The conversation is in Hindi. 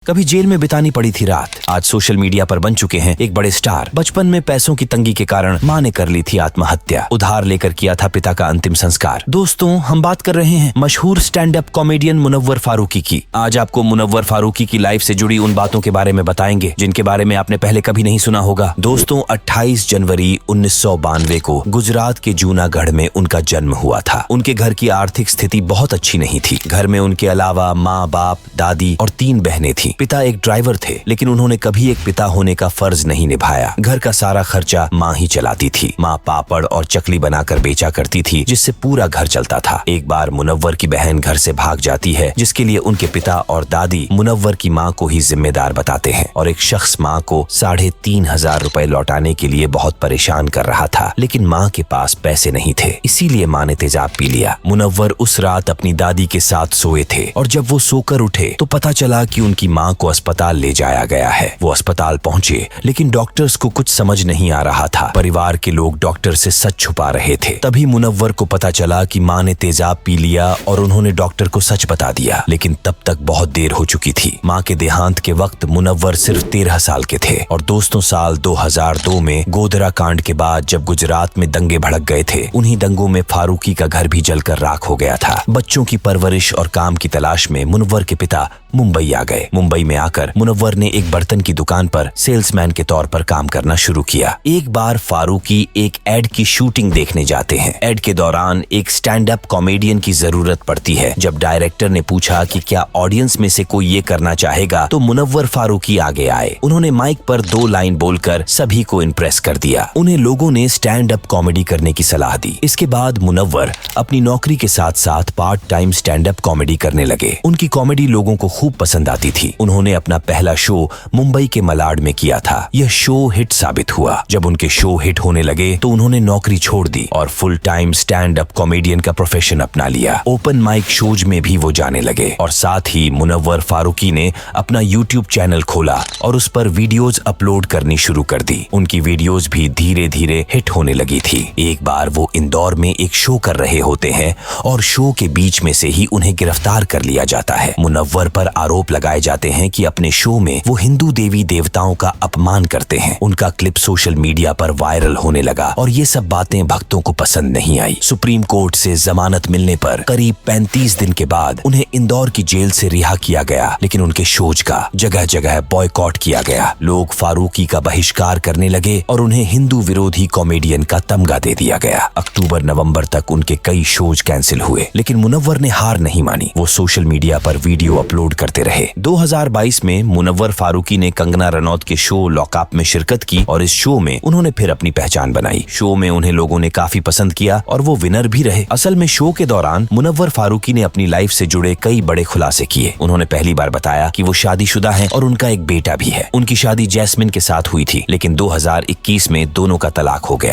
कभी जेल में बितानी पड़ी थी रात, आज सोशल मीडिया पर बन चुके हैं एक बड़े स्टार। बचपन में पैसों की तंगी के कारण मां ने कर ली थी आत्महत्या, उधार लेकर किया था पिता का अंतिम संस्कार। दोस्तों, हम बात कर रहे हैं मशहूर stand up comedian Munawar Faruqui की। आज आपको मुनव्वर फारूकी की लाइफ से जुड़ी उन बातों के बारे में बताएंगे जिनके बारे में आपने पहले कभी नहीं सुना होगा। दोस्तों, 28 जनवरी 1992 को गुजरात के जूनागढ़ में उनका जन्म हुआ था। उनके घर की आर्थिक स्थिति बहुत अच्छी नहीं थी। घर में उनके अलावा माँ, बाप, दादी और 3 बहनें थी। पिता एक ड्राइवर थे, लेकिन उन्होंने कभी एक पिता होने का फर्ज नहीं निभाया। घर का सारा खर्चा माँ ही चलाती थी। माँ पापड़ और चकली बनाकर बेचा करती थी, जिससे पूरा घर चलता था। एक बार मुनव्वर की बहन घर से भाग जाती है, जिसके लिए उनके पिता और दादी मुनव्वर की माँ को ही जिम्मेदार बताते हैं और एक शख्स माँ को 3,500 रुपए लौटाने के लिए बहुत परेशान कर रहा था, लेकिन माँ के पास पैसे नहीं थे। इसीलिए माँ ने तेजाब पी लिया। मुनव्वर उस रात अपनी दादी के साथ सोए थे और जब वो सोकर उठे तो पता चला कि उनकी माँ को अस्पताल ले जाया गया है। वो अस्पताल पहुंचे, लेकिन डॉक्टर्स को कुछ समझ नहीं आ रहा था। परिवार के लोग डॉक्टर से सच छुपा रहे थे। तभी मुनव्वर को पता चला कि माँ ने तेजाब पी लिया और उन्होंने डॉक्टर को सच बता दिया, लेकिन तब तक बहुत देर हो चुकी थी। माँ के देहांत के वक्त मुनव्वर सिर्फ 13 साल के थे। और दोस्तों, साल 2002 में गोधरा कांड के बाद जब गुजरात में दंगे भड़क गए थे, उन्हीं दंगों में फारूकी का घर भी जलकर राख हो गया था। बच्चों की परवरिश और काम की तलाश में मुनव्वर के पिता मुंबई आ गए। मुंबई में आकर मुनव्वर ने एक बर्तन की दुकान पर सेल्समैन के तौर पर काम करना शुरू किया। एक बार फारूकी एक एड की शूटिंग देखने जाते हैं। एड के दौरान एक स्टैंड अप कॉमेडियन की जरूरत पड़ती है। जब डायरेक्टर ने पूछा कि क्या ऑडियंस में से कोई ये करना चाहेगा, तो मुनव्वर फारूकी आगे आए। उन्होंने माइक पर 2 लाइन बोलकर सभी को इम्प्रेस कर दिया। उन्हें लोगों ने स्टैंड अप कॉमेडी करने की सलाह दी। इसके बाद मुनव्वर अपनी नौकरी के साथ साथ part time stand up comedy करने लगे। उनकी कॉमेडी लोगों को खूब पसंद आती थी। उन्होंने अपना पहला शो मुंबई के मलाड में किया था। यह शो हिट साबित हुआ। जब उनके शो हिट होने लगे तो उन्होंने नौकरी छोड़ दी और full time stand up comedian का प्रोफेशन अपना लिया। ओपन माइक शोज में भी वो जाने लगे और साथ ही मुनव्वर फारूकी ने अपना यूट्यूब चैनल खोला और उस पर वीडियोज अपलोड करनी शुरू कर दी। उनकी वीडियोज भी धीरे धीरे हिट होने लगी थी। एक बार वो इंदौर में एक शो कर रहे होते हैं और शो के बीच में से ही उन्हें गिरफ्तार कर लिया जाता है। मुनव्वर पर आरोप लगाए जाते हैं कि अपने शो में वो हिंदू देवी देवताओं का अपमान करते हैं। उनका क्लिप सोशल मीडिया पर वायरल होने लगा और ये सब बातें भक्तों को पसंद नहीं आई। सुप्रीम कोर्ट से जमानत मिलने पर करीब 35 दिन के बाद उन्हें इंदौर की जेल से रिहा किया गया, लेकिन उनके शोज का जगह जगह बॉयकॉट किया गया। लोग फारूकी का बहिष्कार करने लगे और उन्हें हिंदू विरोधी कॉमेडियन का तमगा दे दिया गया। अक्टूबर नवंबर तक उनके कई शोज कैंसिल हुए, लेकिन मुनव्वर ने हार नहीं मानी। वो सोशल मीडिया पर वीडियो अपलोड करते रहे। 2022 में मुनव्वर फारूकी ने कंगना रनौत के शो लॉकअप में शिरकत की और इस शो में उन्होंने फिर अपनी पहचान बनाई। शो में उन्हें लोगों ने काफी पसंद किया और वो विनर भी रहे। असल में शो के दौरान मुनव्वर फारूकी ने अपनी लाइफ से जुड़े कई बड़े खुलासे किए। उन्होंने पहली बार बताया कि वो शादीशुदा हैं और उनका एक बेटा भी है। उनकी शादी जैस्मिन के साथ हुई थी, लेकिन 2021 में दोनों का तलाक हो गया।